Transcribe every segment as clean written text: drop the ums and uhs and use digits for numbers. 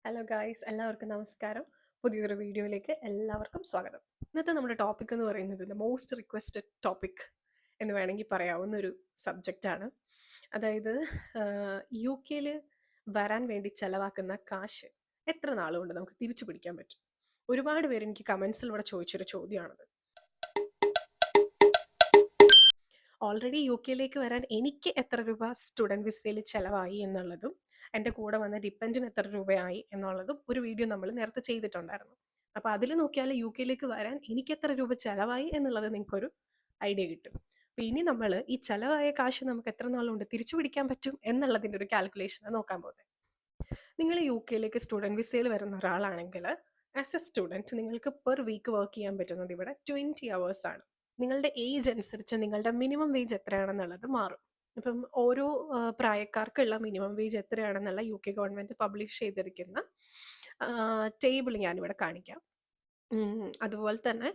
Hello guys, എല്ലാവർക്കും നമസ്കാരം. പുതിയൊരു വീഡിയോയിലേക്ക് എല്ലാവർക്കും സ്വാഗതം. ഇന്നത്തെ നമ്മുടെ ടോപ്പിക് എന്ന് പറയുന്നത് മോസ്റ്റ് റിക്വസ്റ്റഡ് ടോപ്പിക് എന്ന് വേണമെങ്കിൽ പറയാവുന്ന ഒരു സബ്ജക്റ്റാണ്. അതായത് യു കെയിൽ വരാൻ വേണ്ടി ചെലവാക്കുന്ന കാശ് എത്ര നാളുകൊണ്ട് നമുക്ക് തിരിച്ചു പിടിക്കാൻ പറ്റും. ഒരുപാട് പേര് എനിക്ക് കമൻസിലൂടെ ചോദിച്ചൊരു ചോദ്യമാണത്. ഓൾറെഡി യു കെയിലേക്ക് വരാൻ എനിക്ക് എത്ര രൂപ സ്റ്റുഡൻറ് വിസയിൽ ചിലവായി എന്നുള്ളതും എൻ്റെ കൂടെ വന്ന ഡിപ്പെൻഡിന് എത്ര രൂപയായി എന്നുള്ളതും ഒരു വീഡിയോ നമ്മൾ നേരത്തെ ചെയ്തിട്ടുണ്ടായിരുന്നു. അപ്പോൾ അതിൽ നോക്കിയാൽ യു കെയിലേക്ക് വരാൻ എനിക്ക് എത്ര രൂപ ചിലവായി എന്നുള്ളത് നിങ്ങൾക്കൊരു ഐഡിയ കിട്ടും. അപ്പോൾ ഇനി നമ്മൾ ഈ ചിലവായ കാശ് നമുക്ക് എത്ര നാളുകൊണ്ട് തിരിച്ചു പിടിക്കാൻ പറ്റും എന്നുള്ളതിൻ്റെ ഒരു കാൽക്കുലേഷൻ നോക്കാൻ പോകുന്നത്. നിങ്ങൾ യു കെയിലേക്ക് സ്റ്റുഡൻറ് വിസയിൽ വരുന്ന ഒരാളാണെങ്കിൽ ആസ് എ സ്റ്റുഡൻറ്റ് നിങ്ങൾക്ക് പെർ വീക്ക് വർക്ക് ചെയ്യാൻ പറ്റുന്നത് ഇവിടെ 20 hours ആണ്. നിങ്ങളുടെ ഏജ് അനുസരിച്ച് നിങ്ങളുടെ മിനിമം വേജ് എത്രയാണെന്നുള്ളത് മാറും. ഇപ്പം ഓരോ പ്രായക്കാർക്കുള്ള മിനിമം വേജ് എത്രയാണെന്നുള്ള യു കെ ഗവൺമെൻറ് പബ്ലിഷ് ചെയ്തിരിക്കുന്ന ടേബിൾ ഞാനിവിടെ കാണിക്കാം. അതുപോലെ തന്നെ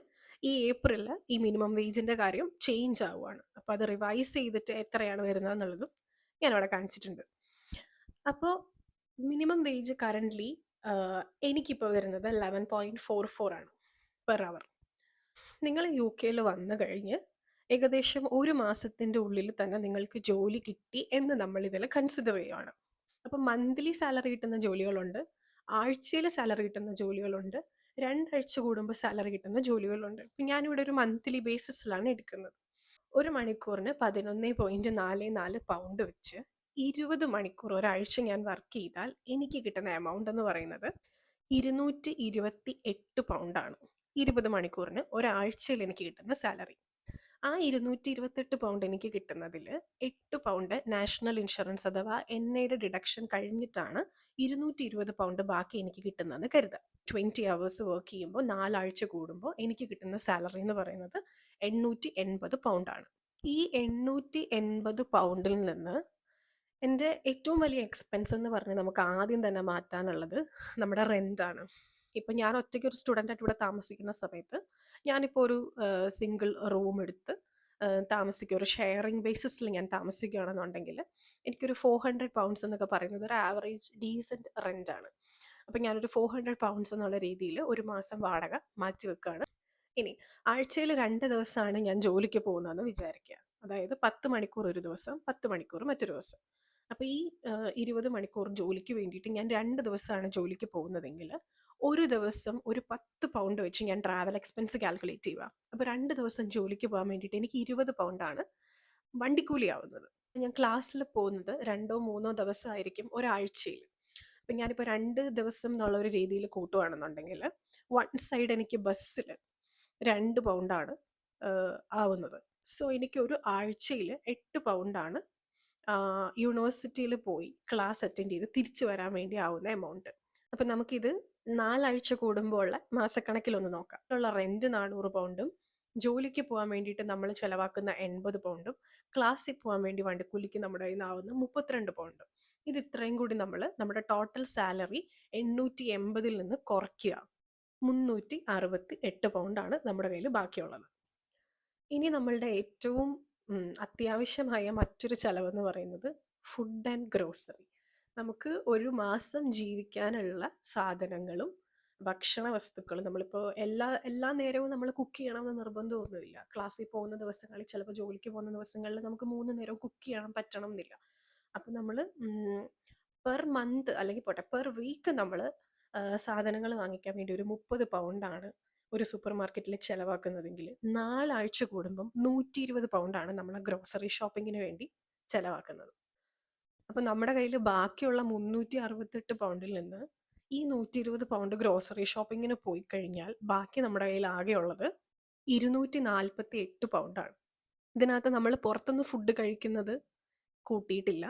ഈ ഏപ്രിലിൽ ഈ മിനിമം വേജിൻ്റെ കാര്യം ചേഞ്ച് ആവുകയാണ്. അപ്പോൾ അത് റിവൈസ് ചെയ്തിട്ട് എത്രയാണ് വരുന്നത് എന്നുള്ളതും ഞാനിവിടെ കാണിച്ചിട്ടുണ്ട്. അപ്പോൾ മിനിമം വേജ് കറൻ്റ്ലി എനിക്കിപ്പോൾ വരുന്നത് 11.44 ആണ് പെർ അവർ. നിങ്ങൾ യു കെയിൽ വന്നു കഴിഞ്ഞ് ഏകദേശം ഒരു മാസത്തിൻ്റെ ഉള്ളിൽ തന്നെ നിങ്ങൾക്ക് ജോലി കിട്ടി എന്ന് നമ്മളിതിൽ കൺസിഡർ ചെയ്യുകയാണ്. അപ്പം മന്ത്ലി സാലറി കിട്ടുന്ന ജോലികളുണ്ട്, ആഴ്ചയിൽ സാലറി കിട്ടുന്ന ജോലികളുണ്ട്, 2 ആഴ്ച കൂടുമ്പോൾ സാലറി കിട്ടുന്ന ജോലികളുണ്ട്. ഇപ്പം ഞാനിവിടെ ഒരു മന്ത്ലി ബേസിസിലാണ് എടുക്കുന്നത്. ഒരു മണിക്കൂറിന് 11.44 പൗണ്ട് വെച്ച് 20 മണിക്കൂർ ഒരാഴ്ച ഞാൻ വർക്ക് ചെയ്താൽ എനിക്ക് കിട്ടുന്ന എമൗണ്ട് എന്ന് പറയുന്നത് 228 പൗണ്ടാണ്. 20 മണിക്കൂറിന് ഒരാഴ്ചയിൽ എനിക്ക് കിട്ടുന്ന സാലറി. ആ 228 പൗണ്ട് എനിക്ക് കിട്ടുന്നതിൽ 8 പൗണ്ട് നാഷണൽ ഇൻഷുറൻസ് അഥവാ എൻഐയുടെ ഡിഡക്ഷൻ കഴിഞ്ഞിട്ടാണ് 220 പൗണ്ട് ബാക്കി എനിക്ക് കിട്ടുന്നതെന്ന് കരുതുക. 20 hours വർക്ക് ചെയ്യുമ്പോൾ 4 ആഴ്ച കൂടുമ്പോൾ എനിക്ക് കിട്ടുന്ന സാലറി എന്ന് പറയുന്നത് 880 പൗണ്ടാണ്. ഈ 880 പൗണ്ടിൽ നിന്ന് എൻ്റെ ഏറ്റവും വലിയ എക്സ്പെൻസ് എന്ന് പറഞ്ഞ് നമുക്ക് ആദ്യം തന്നെ മാറ്റാനുള്ളത് നമ്മുടെ റെൻ്റാണ്. ഇപ്പം ഞാൻ ഒറ്റയ്ക്ക് ഒരു സ്റ്റുഡൻ്റായിട്ട് ഇവിടെ താമസിക്കുന്ന സമയത്ത് ഞാനിപ്പോൾ ഒരു സിംഗിൾ റൂം എടുത്ത് താമസിക്കുക, ഒരു ഷെയറിങ് ബേസിസിൽ ഞാൻ താമസിക്കുകയാണെന്നുണ്ടെങ്കിൽ എനിക്കൊരു 400 പൗണ്ട്സ് എന്നൊക്കെ പറയുന്നത് ഒരു ആവറേജ് ഡീസൻറ്റ് റെൻ്റാണ്. അപ്പം ഞാനൊരു 400 പൗണ്ട്സ് എന്നുള്ള രീതിയിൽ ഒരു മാസം വാടക മാറ്റി വെക്കുകയാണ്. ഇനി ആഴ്ചയിൽ 2 ദിവസമാണ് ഞാൻ ജോലിക്ക് പോകുന്നതെന്ന് വിചാരിക്കുക. അതായത് 10 മണിക്കൂർ ഒരു ദിവസം, 10 മണിക്കൂർ മറ്റൊരു ദിവസം. അപ്പോൾ ഈ 20 മണിക്കൂർ ജോലിക്ക് വേണ്ടിയിട്ട് ഞാൻ 2 ദിവസമാണ് ജോലിക്ക് പോകുന്നതെങ്കിൽ ഒരു ദിവസം ഒരു 10 പൗണ്ട് വെച്ച് ഞാൻ ട്രാവൽ എക്സ്പെൻസ് കാൽക്കുലേറ്റ് ചെയ്യുക. അപ്പോൾ 2 ദിവസം ജോലിക്ക് പോകാൻ വേണ്ടിയിട്ട് എനിക്ക് 20 പൗണ്ടാണ് വണ്ടിക്കൂലി ആവുന്നത്. ഞാൻ ക്ലാസ്സിൽ പോകുന്നത് 2-3 ദിവസമായിരിക്കും ഒരാഴ്ചയിൽ. അപ്പം ഞാനിപ്പോൾ 2 ദിവസം എന്നുള്ള ഒരു രീതിയിൽ കൂട്ടുകയാണെന്നുണ്ടെങ്കിൽ വൺ സൈഡ് എനിക്ക് ബസ്സിൽ 2 പൗണ്ടാണ് ആവുന്നത്. സോ എനിക്ക് ഒരു ആഴ്ചയിൽ 8 പൗണ്ടാണ് യൂണിവേഴ്സിറ്റിയിൽ പോയി ക്ലാസ് അറ്റൻഡ് ചെയ്ത് തിരിച്ചു വരാൻ വേണ്ടി ആവുന്ന എമൗണ്ട്. അപ്പം നമുക്കിത് 4 ആഴ്ച കൂടുമ്പോൾ ഉള്ള മാസക്കണക്കിലൊന്ന് നോക്കാം. ഉള്ള റെൻറ്റ് 400 പൗണ്ടും ജോലിക്ക് പോകാൻ വേണ്ടിയിട്ട് നമ്മൾ ചിലവാക്കുന്ന 80 പൗണ്ടും ക്ലാസ്സിൽ പോകാൻ വേണ്ടി വണ്ടിക്കൂലിക്ക് നമ്മുടെ കയ്യിൽ നിന്നാവുന്ന 32 പൗണ്ടും. ഇത് ഇത്രയും കൂടി നമ്മൾ നമ്മുടെ ടോട്ടൽ സാലറി 880 നിന്ന് കുറയ്ക്കുക. 368 പൗണ്ടാണ് നമ്മുടെ കയ്യിൽ ബാക്കിയുള്ളത്. ഇനി നമ്മളുടെ ഏറ്റവും അത്യാവശ്യമായ മറ്റൊരു ചിലവെന്ന് പറയുന്നത് ഫുഡ് ആൻഡ് ഗ്രോസറി. നമുക്ക് ഒരു മാസം ജീവിക്കാനുള്ള സാധനങ്ങളും ഭക്ഷണ വസ്തുക്കളും നമ്മളിപ്പോൾ എല്ലാ നേരവും നമ്മൾ കുക്ക് ചെയ്യണമെന്ന് നിർബന്ധമൊന്നുമില്ല. ക്ലാസ്സിൽ പോകുന്ന ദിവസങ്ങളിൽ, ചിലപ്പോൾ ജോലിക്ക് പോകുന്ന ദിവസങ്ങളിൽ നമുക്ക് 3 നേരവും കുക്ക് ചെയ്യണം പറ്റണം എന്നില്ല. അപ്പം നമ്മൾ പെർ മന്ത് അല്ലെങ്കിൽ പോട്ടെ പെർ വീക്ക് നമ്മൾ സാധനങ്ങൾ വാങ്ങിക്കാൻ വേണ്ടി ഒരു 30 പൗണ്ടാണ് ഒരു സൂപ്പർ മാർക്കറ്റിൽ ചിലവാക്കുന്നതെങ്കിൽ 4 ആഴ്ച കൂടുമ്പം 120 പൗണ്ടാണ് നമ്മൾ ഗ്രോസറി ഷോപ്പിങ്ങിന് വേണ്ടി ചിലവാക്കുന്നത്. അപ്പം നമ്മുടെ കയ്യിൽ ബാക്കിയുള്ള 368 പൗണ്ടിൽ നിന്ന് ഈ 120 പൗണ്ട് ഗ്രോസറി ഷോപ്പിങ്ങിന് പോയി കഴിഞ്ഞാൽ ബാക്കി നമ്മുടെ കയ്യിൽ ആകെയുള്ളത് 248 പൗണ്ടാണ്. ഇതിനകത്ത് നമ്മൾ പുറത്തുനിന്ന് ഫുഡ് കഴിക്കുന്നത് കൂട്ടിയിട്ടില്ല,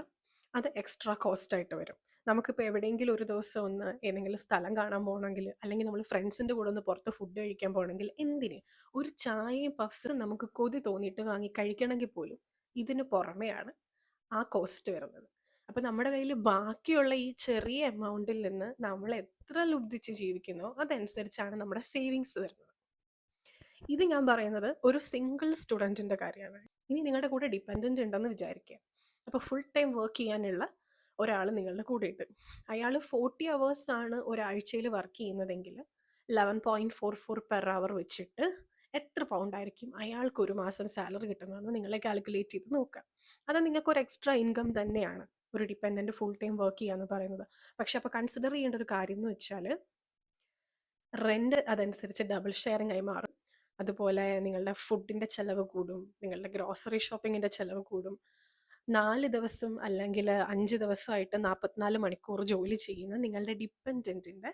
അത് എക്സ്ട്രാ കോസ്റ്റായിട്ട് വരും. നമുക്കിപ്പോൾ എവിടെയെങ്കിലും ഒരു ദിവസം ഒന്ന് ഏതെങ്കിലും സ്ഥലം കാണാൻ പോകണമെങ്കിൽ, അല്ലെങ്കിൽ നമ്മൾ ഫ്രണ്ട്സിൻ്റെ കൂടെ ഒന്ന് പുറത്ത് ഫുഡ് കഴിക്കാൻ പോകണമെങ്കിൽ, എന്തിന് ഒരു ചായയും പഫ്സും നമുക്ക് കൊതി തോന്നിയിട്ട് വാങ്ങി കഴിക്കണമെങ്കിൽ പോലും ഇതിന് പുറമെയാണ് ആ കോസ്റ്റ് വരുന്നത്. അപ്പം നമ്മുടെ കയ്യിൽ ബാക്കിയുള്ള ഈ ചെറിയ എമൗണ്ടിൽ നിന്ന് നമ്മൾ എത്ര ലുബ്ധിച്ച് ജീവിക്കുന്നോ അതനുസരിച്ചാണ് നമ്മുടെ സേവിങ്സ് വരുന്നത്. ഇത് ഞാൻ പറയുന്നത് ഒരു സിംഗിൾ സ്റ്റുഡൻറ്റിൻ്റെ കാര്യമാണ്. ഇനി നിങ്ങളുടെ കൂടെ ഡിപ്പെൻഡൻ്റ് ഉണ്ടെന്ന് വിചാരിക്കുക. അപ്പോൾ ഫുൾ ടൈം വർക്ക് ചെയ്യാനുള്ള ഒരാൾ നിങ്ങളുടെ കൂടെ ഉണ്ട്. അയാൾ 40 അവേഴ്സാണ് ഒരാഴ്ചയിൽ വർക്ക് ചെയ്യുന്നതെങ്കിൽ 11.44 പെർ അവർ വെച്ചിട്ട് എത്ര പൗണ്ടായിരിക്കും അയാൾക്ക് ഒരു മാസം സാലറി കിട്ടുന്നതെന്ന് നിങ്ങളെ കാൽക്കുലേറ്റ് ചെയ്ത് നോക്കുക. അത് നിങ്ങൾക്ക് ഒരു എക്സ്ട്രാ ഇൻകം തന്നെയാണ് ഒരു ഡിപ്പെൻഡൻറ്റ് ഫുൾ ടൈം വർക്ക് ചെയ്യുക എന്ന് പറയുന്നത്. പക്ഷെ അപ്പോൾ കൺസിഡർ ചെയ്യേണ്ട ഒരു കാര്യം എന്ന് വെച്ചാൽ റെൻറ്റ് അതനുസരിച്ച് ഡബിൾ ഷെയറിംഗ് ആയി മാറും. അതുപോലെ നിങ്ങളുടെ ഫുഡിൻ്റെ ചിലവ് കൂടും, നിങ്ങളുടെ ഗ്രോസറി ഷോപ്പിങ്ങിൻ്റെ ചിലവ് കൂടും. 4 ദിവസം അല്ലെങ്കിൽ 5 ദിവസമായിട്ട് 44 മണിക്കൂർ ജോലി ചെയ്യുന്ന നിങ്ങളുടെ ഡിപ്പെൻഡൻറ്റിൻ്റെ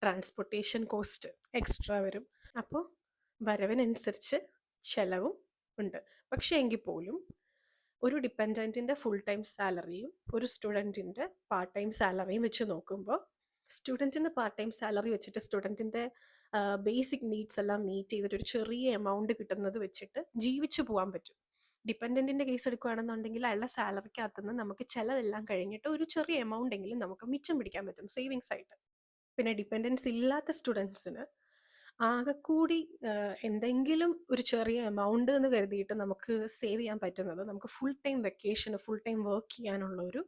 ട്രാൻസ്പോർട്ടേഷൻ കോസ്റ്റ് എക്സ്ട്രാ വരും. അപ്പോൾ വരവിനനുസരിച്ച് ചിലവും ഉണ്ട്. പക്ഷേ എങ്കിൽ പോലും ഒരു ഡിപ്പെൻഡൻറ്റിൻ്റെ ഫുൾ ടൈം സാലറിയും ഒരു സ്റ്റുഡൻറ്റിൻ്റെ പാർട്ട് ടൈം സാലറിയും വെച്ച് നോക്കുമ്പോൾ സ്റ്റുഡൻറ്റിൻ്റെ പാർട്ട് ടൈം സാലറി വെച്ചിട്ട് സ്റ്റുഡൻറ്റിൻ്റെ ബേസിക് നീഡ്സ് എല്ലാം മീറ്റ് ചെയ്തിട്ട് ഒരു ചെറിയ എമൗണ്ട് കിട്ടുന്നത് വെച്ചിട്ട് ജീവിച്ചു പോകാൻ പറ്റും. ഡിപ്പെൻഡൻറ്റിൻ്റെ കേസ് എടുക്കുകയാണെന്നുണ്ടെങ്കിൽ അയാളുടെ സാലറിക്കകത്തുനിന്ന് നമുക്ക് ചിലവെല്ലാം കഴിഞ്ഞിട്ട് ഒരു ചെറിയ എമൗണ്ട് എങ്കിലും നമുക്ക് മിച്ചം പിടിക്കാൻ പറ്റും സേവിങ്സ് ആയിട്ട്. പിന്നെ ഡിപ്പെൻഡൻസ് ഇല്ലാത്ത സ്റ്റുഡൻസിന് ആകെക്കൂടി എന്തെങ്കിലും ഒരു ചെറിയ എമൗണ്ട് എന്ന് കരുതിയിട്ട് നമുക്ക് സേവ് ചെയ്യാൻ പറ്റുന്നത് നമുക്ക് ഫുൾ ടൈം വെക്കേഷന് ഫുൾ ടൈം വർക്ക് ചെയ്യാനുള്ള ഒരു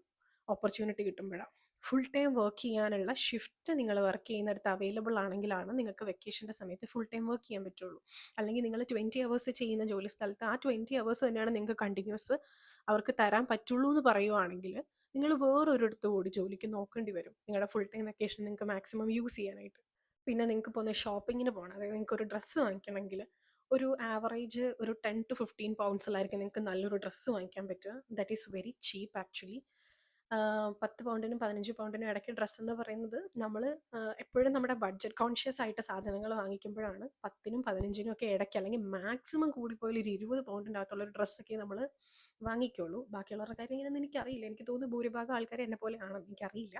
ഓപ്പർച്യൂണിറ്റി കിട്ടുമ്പോഴാണ്. ഫുൾ ടൈം വർക്ക് ചെയ്യാനുള്ള ഷിഫ്റ്റ് നിങ്ങൾ വർക്ക് ചെയ്യുന്നിടത്ത് അവൈലബിൾ ആണെങ്കിലാണ് നിങ്ങൾക്ക് വെക്കേഷൻ്റെ സമയത്ത് ഫുൾ ടൈം വർക്ക് ചെയ്യാൻ പറ്റുള്ളൂ. അല്ലെങ്കിൽ നിങ്ങൾ 20 അവേഴ്സ് ചെയ്യുന്ന ജോലി സ്ഥലത്ത് ആ 20 അവേഴ്സ് തന്നെയാണ് നിങ്ങൾക്ക് കണ്ടിന്യൂസ് അവർക്ക് തരാൻ പറ്റുള്ളൂ എന്ന് പറയുവാണെങ്കിൽ നിങ്ങൾ വേറൊരിടത്ത് കൂടി ജോലിക്ക് നോക്കേണ്ടി വരും നിങ്ങളുടെ ഫുൾ ടൈം വെക്കേഷൻ നിങ്ങൾക്ക് മാക്സിമം യൂസ് ചെയ്യാനായിട്ട്. പിന്നെ നിങ്ങൾക്ക് ഇപ്പോൾ ഒന്ന് ഷോപ്പിങ്ങിന് പോകണം, അതായത് നിങ്ങൾക്ക് ഒരു ഡ്രസ്സ് വാങ്ങിക്കണമെങ്കിൽ ഒരു ആവറേജ് ഒരു 10 to 15 പൗണ്ട്സിലായിരിക്കും നിങ്ങൾക്ക് നല്ലൊരു ഡ്രസ്സ് വാങ്ങിക്കാൻ പറ്റുക. That is very cheap actually. 10 പൗണ്ടിനും 15 പൗണ്ടിനും ഇടയ്ക്ക് ഡ്രസ്സ് എന്ന് പറയുന്നത് നമ്മൾ എപ്പോഴും നമ്മുടെ ബഡ്ജറ്റ് കോൺഷ്യസ് ആയിട്ട് സാധനങ്ങൾ വാങ്ങിക്കുമ്പോഴാണ് 10നും 15നും ഒക്കെ ഇടയ്ക്ക്, അല്ലെങ്കിൽ മാക്സിമം കൂടിപ്പോയാൽ ഒരു 20 പൗണ്ടിൻ്റെ അകത്തുള്ളൊരു ഡ്രസ്സൊക്കെ നമ്മൾ വാങ്ങിക്കുള്ളൂ. ബാക്കിയുള്ളവരുടെ കാര്യം എങ്ങനെയെന്ന് എനിക്കറിയില്ല. എനിക്ക് തോന്നുന്നു ഭൂരിഭാഗം ആൾക്കാർ എന്നെ പോലെ ആണെന്ന് എനിക്കറിയില്ല.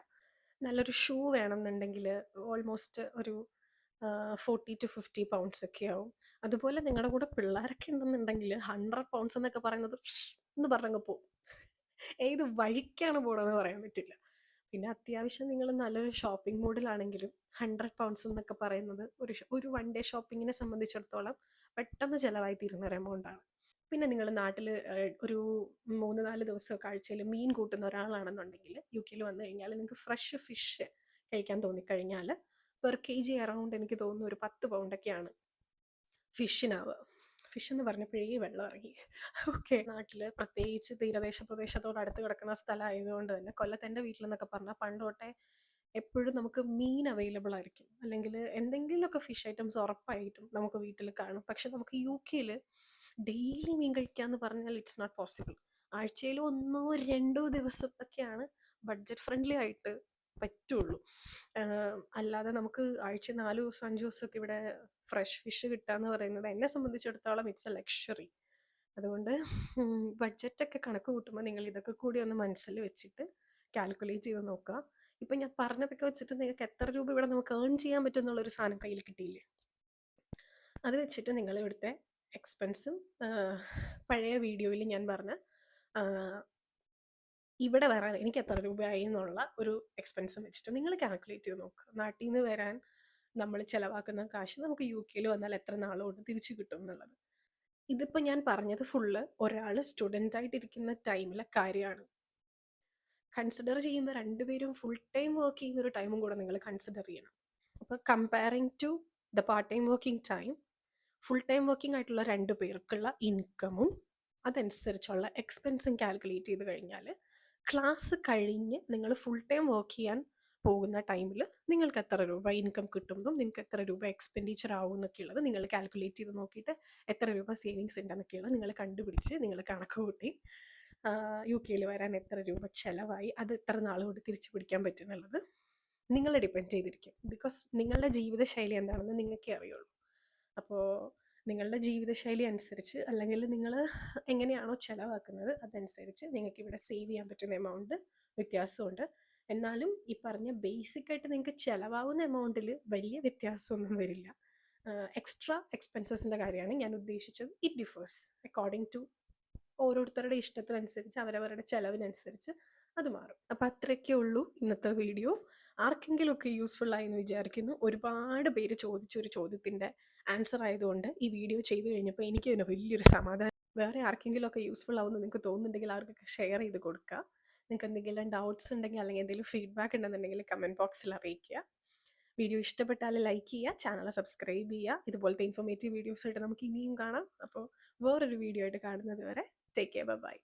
നല്ലൊരു ഷൂ വേണമെന്നുണ്ടെങ്കിൽ ഓൾമോസ്റ്റ് ഒരു 40 to 50 പൗണ്ട്സ് ഒക്കെ ആവും. അതുപോലെ നിങ്ങളുടെ കൂടെ പിള്ളേരൊക്കെ ഉണ്ടെന്നുണ്ടെങ്കിൽ 100 പൗണ്ട്സ് എന്നൊക്കെ പറയുന്നത് എന്ന് പറഞ്ഞങ്ങ് പോകും. ഏത് വഴിക്കാണ് പോകണമെന്ന് പറയാൻ പറ്റില്ല. പിന്നെ അത്യാവശ്യം നിങ്ങൾ നല്ലൊരു ഷോപ്പിംഗ് മൂഡിലാണെങ്കിലും 100 പൗണ്ട്സ് എന്നൊക്കെ പറയുന്നത് ഒരു 1 ഡേ ഷോപ്പിങ്ങിനെ സംബന്ധിച്ചിടത്തോളം പെട്ടെന്ന് ചിലവായി തീരുന്ന ഒരു എമൗണ്ടാണ്. പിന്നെ നിങ്ങൾ നാട്ടിൽ ഒരു 3-4 ദിവസമൊക്കെ ആഴ്ചയിൽ മീൻ കൂട്ടുന്ന ഒരാളാണെന്നുണ്ടെങ്കിൽ UK വന്നു കഴിഞ്ഞാൽ നിങ്ങൾക്ക് ഫ്രഷ് ഫിഷ് കഴിക്കാൻ തോന്നിക്കഴിഞ്ഞാൽ പെർ KG അറൗണ്ട് എനിക്ക് തോന്നുന്നു ഒരു 10 പൗണ്ടൊക്കെയാണ് ഫിഷിനാവുക. ഫിഷ് എന്ന് പറഞ്ഞപ്പോഴേ വെള്ളം ഇറങ്ങി. ഓക്കെ, നാട്ടിൽ പ്രത്യേകിച്ച് തീരദേശ പ്രദേശത്തോട് അടുത്ത് കിടക്കുന്ന സ്ഥലമായതുകൊണ്ട് തന്നെ കൊല്ലത്ത് എൻ്റെ വീട്ടിലെന്നൊക്കെ പറഞ്ഞാൽ പണ്ട് തൊട്ടേ എപ്പോഴും നമുക്ക് മീൻ അവൈലബിൾ ആയിരിക്കും, അല്ലെങ്കിൽ എന്തെങ്കിലുമൊക്കെ ഫിഷ് ഐറ്റംസ് ഉറപ്പായിട്ടും നമുക്ക് വീട്ടിൽ കാണും. പക്ഷെ നമുക്ക് UK ഡെയിലി മീൻ കഴിക്കാന്ന് പറഞ്ഞാൽ ഇറ്റ്സ് നോട്ട് പോസിബിൾ. ആഴ്ചയിൽ 1-2 ദിവസത്തൊക്കെയാണ് ബഡ്ജറ്റ് ഫ്രണ്ട്ലി ആയിട്ട് പറ്റുള്ളൂ. അല്ലാതെ നമുക്ക് ആഴ്ച 4 ദിവസം 5 ദിവസമൊക്കെ ഇവിടെ ഫ്രഷ് ഫിഷ് കിട്ടുക എന്ന് പറയുന്നത് എന്നെ സംബന്ധിച്ചിടത്തോളം ഇറ്റ്സ് എ ലക്ഷറി. അതുകൊണ്ട് ബഡ്ജറ്റൊക്കെ കണക്ക് കൂട്ടുമ്പോൾ നിങ്ങൾ ഇതൊക്കെ കൂടി ഒന്ന് മനസ്സിൽ വെച്ചിട്ട് കാൽക്കുലേറ്റ് ചെയ്ത് നോക്കുക. ഇപ്പം ഞാൻ പറഞ്ഞതൊക്കെ വെച്ചിട്ട് നിങ്ങൾക്ക് എത്ര രൂപ ഇവിടെ നമുക്ക് ഏൺ ചെയ്യാൻ പറ്റും എന്നുള്ളൊരു സാധനം കയ്യിൽ കിട്ടിയില്ലേ, അത് വെച്ചിട്ട് നിങ്ങൾ ഇവിടുത്തെ എക്സ്പെൻസും പഴയ വീഡിയോയിൽ ഞാൻ പറഞ്ഞ ഇവിടെ വരാൻ എനിക്ക് എത്ര രൂപയായി എന്നുള്ള ഒരു എക്സ്പെൻസും വെച്ചിട്ട് നിങ്ങൾ കാൽക്കുലേറ്റ് ചെയ്ത് നോക്കുക. നാട്ടിൽ നിന്ന് വരാൻ നമ്മൾ ചിലവാക്കുന്ന കാശ് നമുക്ക് UK വന്നാൽ എത്ര നാളുകൊണ്ട് തിരിച്ചു കിട്ടും എന്നുള്ളത്. ഇതിപ്പോൾ ഞാൻ പറഞ്ഞത് ഫുള്ള് ഒരാൾ സ്റ്റുഡൻ്റ് ആയിട്ടിരിക്കുന്ന ടൈമിലെ കാര്യമാണ്. കൺസിഡർ ചെയ്യുമ്പോൾ രണ്ടുപേരും ഫുൾ ടൈം വർക്ക് ചെയ്യുന്ന ഒരു ടൈമും കൂടെ നിങ്ങൾ കൺസിഡർ ചെയ്യണം. അപ്പോൾ comparing to the part time working time, full time working ആയിട്ടുള്ള 2 പേർക്കുള്ള ഇൻകമും അതനുസരിച്ചുള്ള എക്സ്പെൻസും കാൽക്കുലേറ്റ് ചെയ്ത് കഴിഞ്ഞാൽ ക്ലാസ് കഴിഞ്ഞ് നിങ്ങൾ ഫുൾ ടൈം വർക്ക് ചെയ്യാൻ പോകുന്ന ടൈമിൽ നിങ്ങൾക്ക് എത്ര രൂപ ഇൻകം കിട്ടുമ്പോൾ നിങ്ങൾക്ക് എത്ര രൂപ എക്സ്പെൻഡിച്ചർ ആവും എന്നൊക്കെയുള്ളത് നിങ്ങൾ കാൽക്കുലേറ്റ് ചെയ്ത് നോക്കിയിട്ട് എത്ര രൂപ സേവിങ്സ് ഉണ്ടെന്നൊക്കെയുള്ളത് നിങ്ങൾ കണ്ടുപിടിച്ച് നിങ്ങൾ കണക്ക് കൂട്ടി UK വരാൻ എത്ര രൂപ ചിലവായി അത് എത്ര നാളുകൊണ്ട് തിരിച്ചു പിടിക്കാൻ പറ്റും എന്നുള്ളത് നിങ്ങളെ ഡിപ്പെൻഡ് ചെയ്തിരിക്കും. ബിക്കോസ് നിങ്ങളുടെ ജീവിതശൈലി എന്താണെന്ന് നിങ്ങൾക്കേ അറിയുള്ളൂ. അപ്പോൾ നിങ്ങളുടെ ജീവിതശൈലി അനുസരിച്ച് അല്ലെങ്കിൽ നിങ്ങൾ എങ്ങനെയാണോ ചിലവാക്കുന്നത് അതനുസരിച്ച് നിങ്ങൾക്ക് ഇവിടെ സേവ് ചെയ്യാൻ പറ്റുന്ന എമൗണ്ട് വ്യത്യാസമുണ്ട്. എന്നാലും ഈ പറഞ്ഞ ബേസിക്കായിട്ട് നിങ്ങൾക്ക് ചിലവാകുന്ന എമൗണ്ടിൽ വലിയ വ്യത്യാസമൊന്നും വരില്ല. എക്സ്ട്രാ എക്സ്പെൻസസിൻ്റെ കാര്യമാണ് ഞാൻ ഉദ്ദേശിച്ചത്. ഇറ്റ് ഡിഫേഴ്സ് അക്കോർഡിംഗ് ടു ഓരോരുത്തരുടെ ഇഷ്ടത്തിനനുസരിച്ച് അവരവരുടെ ചിലവിനനുസരിച്ച് അത് മാറും. അപ്പം അത്രയൊക്കെ ഉള്ളൂ ഇന്നത്തെ വീഡിയോ. ആർക്കെങ്കിലുമൊക്കെ യൂസ്ഫുൾ ആയി എന്ന് വിചാരിക്കുന്നു. ഒരുപാട് പേര് ചോദിച്ചൊരു ചോദ്യത്തിൻ്റെ ആൻസർ ആയതുകൊണ്ട് ഈ വീഡിയോ ചെയ്തു കഴിഞ്ഞപ്പോൾ എനിക്ക് തന്നെ വലിയൊരു സമാധാനം. വേറെ ആർക്കെങ്കിലുമൊക്കെ യൂസ്ഫുൾ ആവുമെന്ന് നിങ്ങൾക്ക് തോന്നുന്നുണ്ടെങ്കിൽ അവർക്കൊക്കെ ഷെയർ ചെയ്ത് കൊടുക്കുക. നിങ്ങൾക്ക് എന്തെങ്കിലും ഡൗട്ട്സ് ഉണ്ടെങ്കിൽ അല്ലെങ്കിൽ എന്തെങ്കിലും ഫീഡ്ബാക്ക് ഉണ്ടെന്നുണ്ടെങ്കിൽ കമൻറ്റ് ബോക്സിൽ അറിയിക്കുക. വീഡിയോ ഇഷ്ടപ്പെട്ടാൽ ലൈക്ക് ചെയ്യുക, ചാനൽ സബ്സ്ക്രൈബ് ചെയ്യുക. ഇതുപോലത്തെ ഇൻഫോർമേറ്റീവ് വീഡിയോസ് ആയിട്ട് നമുക്ക് ഇനിയും കാണാം. അപ്പോൾ വേറൊരു വീഡിയോ ആയിട്ട് കാണുന്നത് വരെ ടേക്ക് കെയർ, ബൈ.